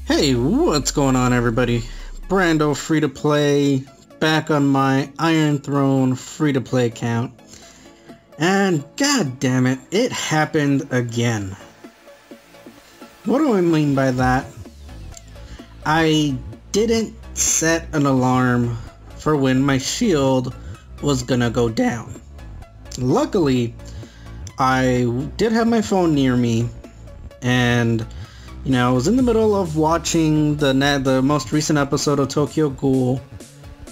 Hey, what's going on everybody? Brando free-to-play, back on my Iron Throne free-to-play account. And god damn it, it happened again. What do I mean by that? I didn't set an alarm for when my shield was gonna go down. Luckily, I did have my phone near me, and you know, I was in the middle of watching the most recent episode of Tokyo Ghoul,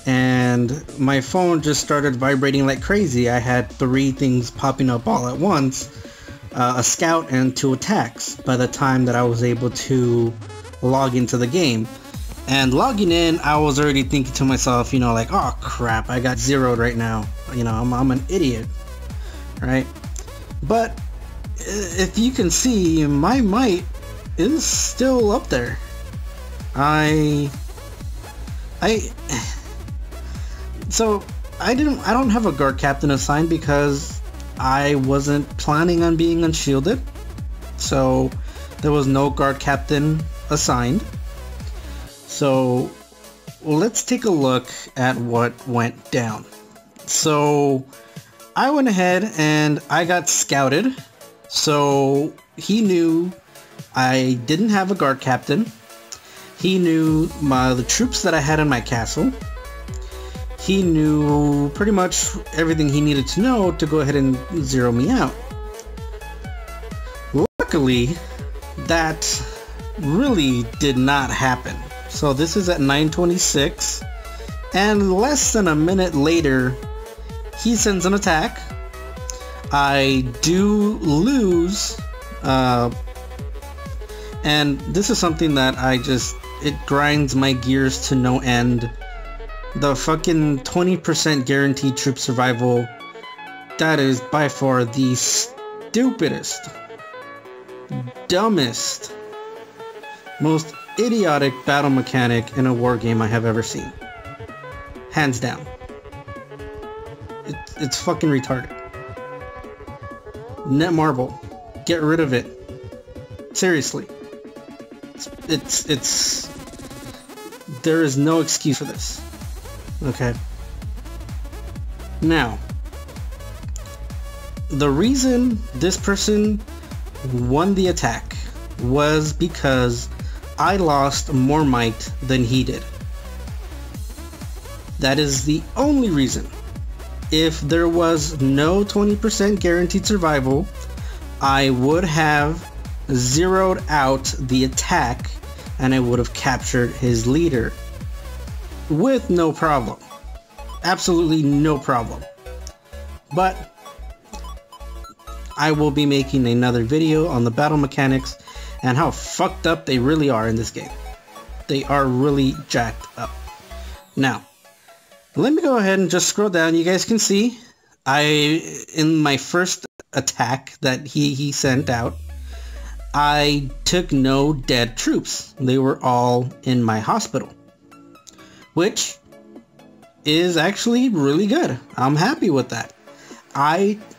and my phone just started vibrating like crazy. I had 3 things popping up all at once, a scout and 2 attacks by the time that I was able to log into the game. And logging in, I was already thinking to myself, you know, like, oh crap, I got zeroed right now. You know, I'm an idiot, right? But if you can see, my might is still up there. I don't have a guard captain assigned because I wasn't planning on being unshielded, so there was no guard captain assigned. So let's take a look at what went down. So I went ahead and I got scouted, so he knew I didn't have a guard captain. He knew the troops that I had in my castle. He knew pretty much everything he needed to know to go ahead and zero me out. Luckily, that really did not happen. So this is at 9:26, and less than a minute later, he sends an attack. I do lose, and this is something that it grinds my gears to no end. The fucking 20% guaranteed troop survival, that is by far the stupidest, dumbest, most idiotic battle mechanic in a war game I have ever seen. Hands down. It's fucking retarded. Netmarble, get rid of it. Seriously. There is no excuse for this. Okay. Now, the reason this person won the attack was because I lost more might than he did. That is the only reason. If there was no 20% guaranteed survival, I would have zeroed out the attack and I would have captured his leader with no problem. Absolutely no problem. But I will be making another video on the battle mechanics and how fucked up they really are in this game. They are really jacked up. Now, let me go ahead and just scroll down. You guys can see in my first attack that he sent out, I took no dead troops. They were all in my hospital, which is actually really good. I'm happy with that.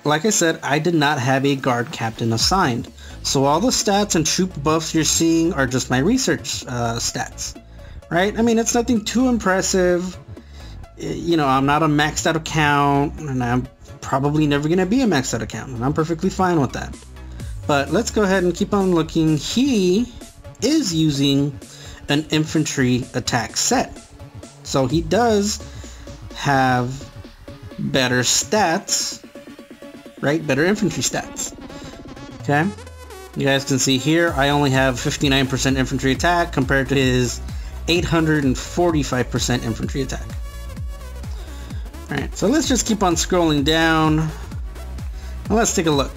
Like I said, I did not have a guard captain assigned. So all the stats and troop buffs you're seeing are just my research stats, right? I mean, it's nothing too impressive. You know, I'm not a maxed out account, and I'm probably never going to be a maxed out account, and I'm perfectly fine with that. But let's go ahead and keep on looking. He is using an infantry attack set. So he does have better stats, right? Better infantry stats. Okay? You guys can see here, I only have 59% infantry attack compared to his 845% infantry attack. Alright, so let's just keep on scrolling down. And let's take a look.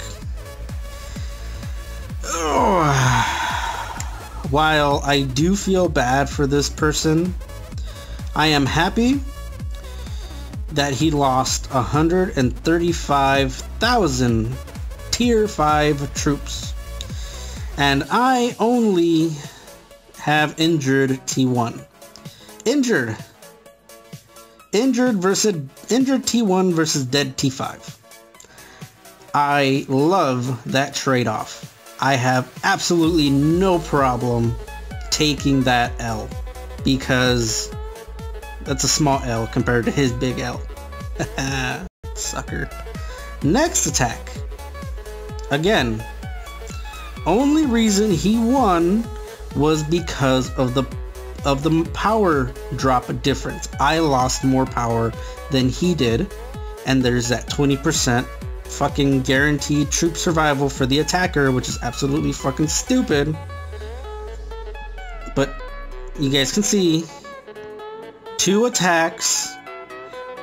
While I do feel bad for this person, I am happy that he lost 135,000 tier 5 troops. And I only have injured T1. Injured T1 versus dead T5. I love that trade-off. I have absolutely no problem taking that L, because that's a small L compared to his big L. Sucker. Next attack. Again, only reason he won was because of the power drop difference. I lost more power than he did, and there's that 20% fucking guaranteed troop survival for the attacker, which is absolutely fucking stupid. But you guys can see, 2 attacks,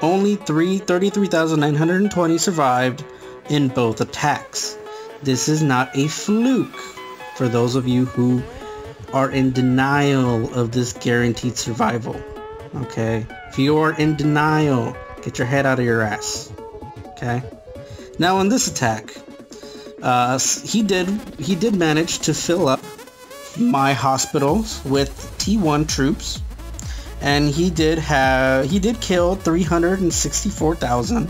only 33,920 survived in both attacks. This is not a fluke for those of you who are in denial of this guaranteed survival. Okay? If you are in denial, get your head out of your ass. Okay? Now in this attack, he did manage to fill up my hospitals with T1 troops, and he did kill 364,000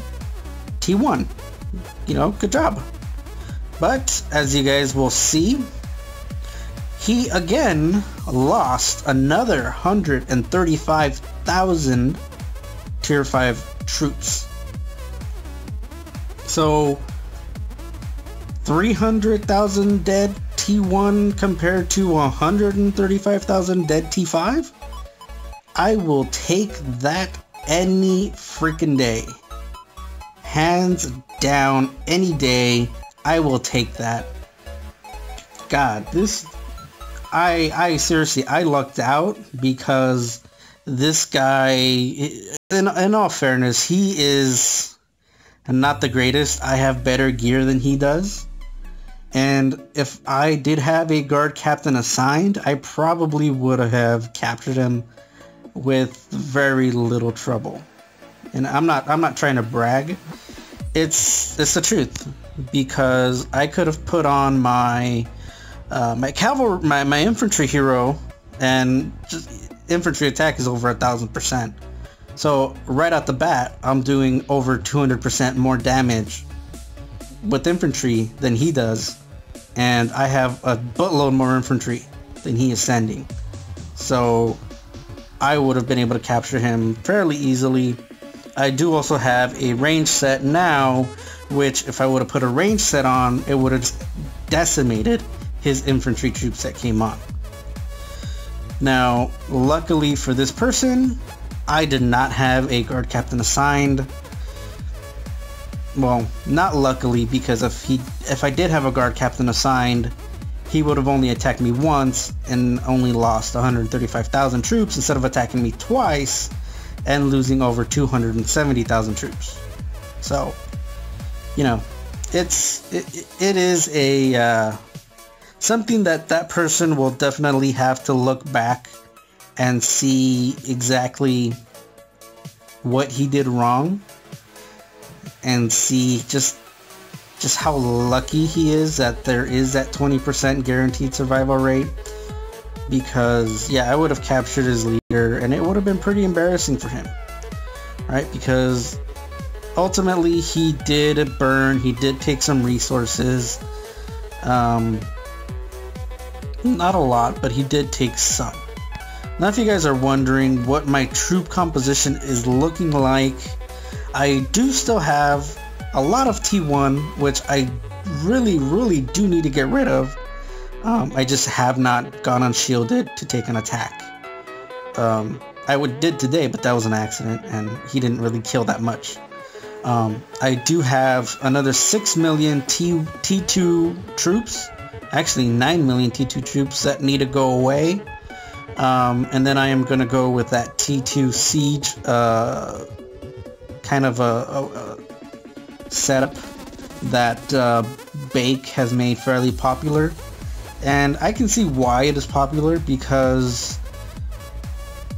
T1. You know, good job. But as you guys will see, he again lost another 135,000 tier 5 troops. So 300,000 dead T1 compared to 135,000 dead T5? I will take that any freaking day. Hands down, any day, I will take that. God, this... I seriously, I lucked out, because this guy, in all fairness, he is not the greatest. I have better gear than he does. And if I did have a guard captain assigned, I probably would have captured him with very little trouble. And I'm not trying to brag. It's the truth, because I could have put on my my infantry hero, and just infantry attack is over 1,000%. So right out the bat, I'm doing over 200% more damage with infantry than he does, and I have a buttload more infantry than he is sending. So I would have been able to capture him fairly easily. I do also have a range set now, which if I would have put a range set on, it would have decimated his infantry troops that came on. Now, luckily for this person, I did not have a guard captain assigned. Well, not luckily, because if I did have a guard captain assigned, he would have only attacked me once and only lost 135,000 troops instead of attacking me twice and losing over 270,000 troops. So, you know, it is a something that person will definitely have to look back and see exactly what he did wrong, and see just how lucky he is that there is that 20% guaranteed survival rate. Because yeah, I would have captured his leader and it would have been pretty embarrassing for him, right? Because ultimately he did burn, he did take some resources, not a lot, but he did take some. Now if you guys are wondering what my troop composition is looking like, I do still have a lot of T1, which I really do need to get rid of. I just have not gone unshielded to take an attack. I did today, but that was an accident and he didn't really kill that much. I do have another 6 million T2 troops, actually 9 million T2 troops that need to go away. And then I am going to go with that T2 siege kind of a setup that Bake has made fairly popular. And I can see why it is popular, because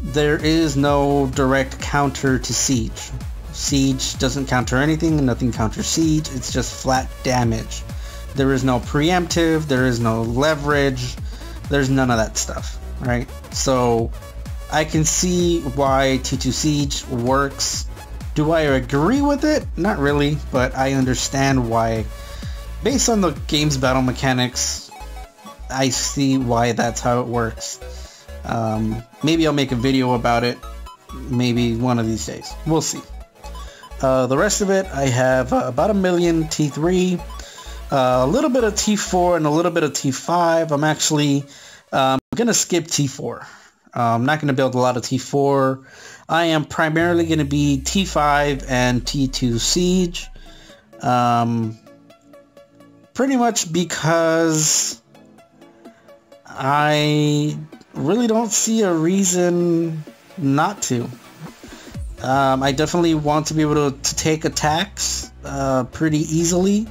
there is no direct counter to siege. Siege doesn't counter anything, and nothing counters siege. It's just flat damage. There is no preemptive, there is no leverage, there's none of that stuff, right? So I can see why T2 Siege works. Do I agree with it? Not really, but I understand why. Based on the game's battle mechanics, I see why that's how it works. Maybe I'll make a video about it, maybe one of these days. We'll see. The rest of it, I have about 1 million T3, a little bit of T4 and a little bit of T5. I'm actually going to skip T4. I'm not going to build a lot of T4. I am primarily going to be T5 and T2 Siege. Pretty much because I really don't see a reason not to. I definitely want to be able to take attacks pretty easily.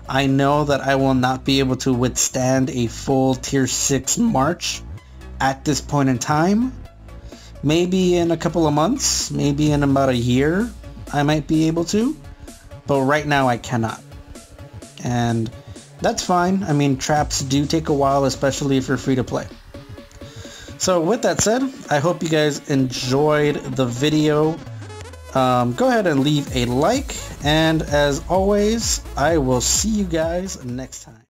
I know that I will not be able to withstand a full tier 6 march at this point in time. Maybe in a couple of months, maybe in about a year, I might be able to. But right now I cannot. And that's fine. I mean, traps do take a while, especially if you're free to play. So with that said, I hope you guys enjoyed the video. Go ahead and leave a like, and as always, I will see you guys next time.